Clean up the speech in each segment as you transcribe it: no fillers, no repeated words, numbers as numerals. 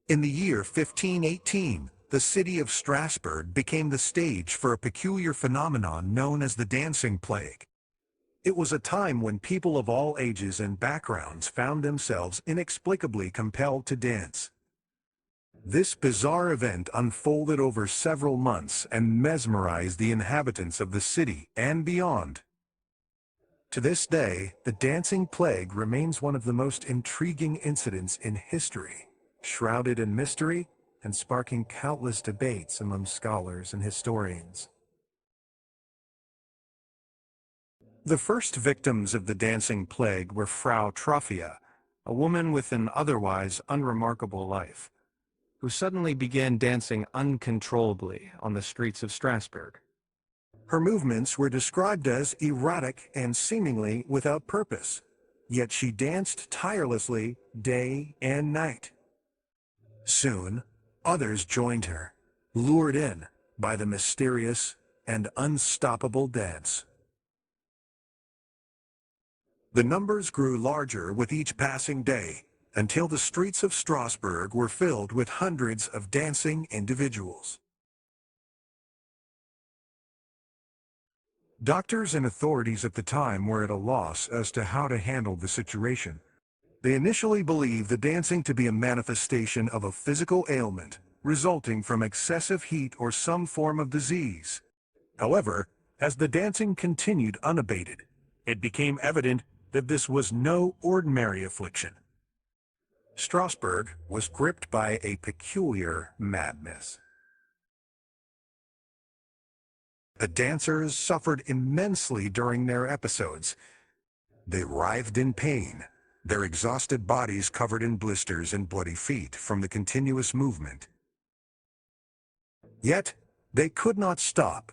In the year 1518, the city of Strasbourg became the stage for a peculiar phenomenon known as the dancing plague. It was a time when people of all ages and backgrounds found themselves inexplicably compelled to dance. This bizarre event unfolded over several months and mesmerized the inhabitants of the city and beyond. To this day, the dancing plague remains one of the most intriguing incidents in history, shrouded in mystery and sparking countless debates among scholars and historians. The first victims of the dancing plague were Frau Trophia, a woman with an otherwise unremarkable life, who suddenly began dancing uncontrollably on the streets of Strasbourg. Her movements were described as erratic and seemingly without purpose, yet she danced tirelessly day and night. Soon, others joined her, lured in by the mysterious and unstoppable dance. The numbers grew larger with each passing day, until the streets of Strasbourg were filled with hundreds of dancing individuals. Doctors and authorities at the time were at a loss as to how to handle the situation. They initially believed the dancing to be a manifestation of a physical ailment, resulting from excessive heat or some form of disease. However, as the dancing continued unabated, it became evident that this was no ordinary affliction. Strasbourg was gripped by a peculiar madness. The dancers suffered immensely during their episodes. They writhed in pain, their exhausted bodies covered in blisters and bloody feet from the continuous movement. Yet, they could not stop.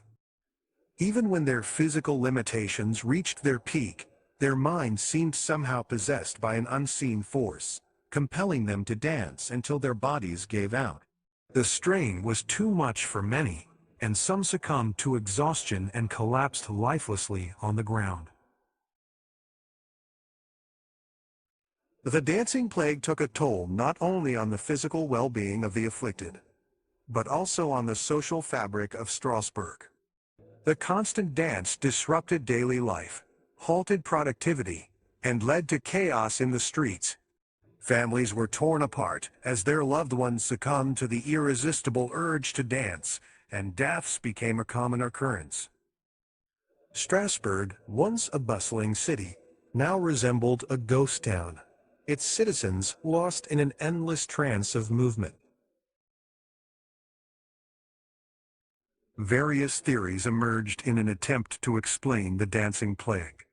Even when their physical limitations reached their peak, their minds seemed somehow possessed by an unseen force, compelling them to dance until their bodies gave out. The strain was too much for many, and some succumbed to exhaustion and collapsed lifelessly on the ground. The dancing plague took a toll not only on the physical well-being of the afflicted, but also on the social fabric of Strasbourg. The constant dance disrupted daily life, halted productivity, and led to chaos in the streets. Families were torn apart as their loved ones succumbed to the irresistible urge to dance, and deaths became a common occurrence. Strasbourg, once a bustling city, now resembled a ghost town, its citizens lost in an endless trance of movement. Various theories emerged in an attempt to explain the dancing plague.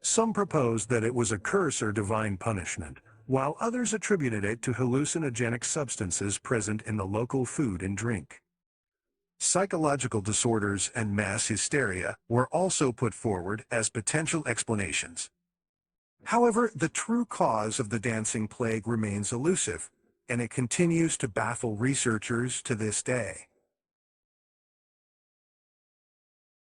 Some proposed that it was a curse or divine punishment, while others attributed it to hallucinogenic substances present in the local food and drink. Psychological disorders and mass hysteria were also put forward as potential explanations. However, the true cause of the dancing plague remains elusive, and it continues to baffle researchers to this day.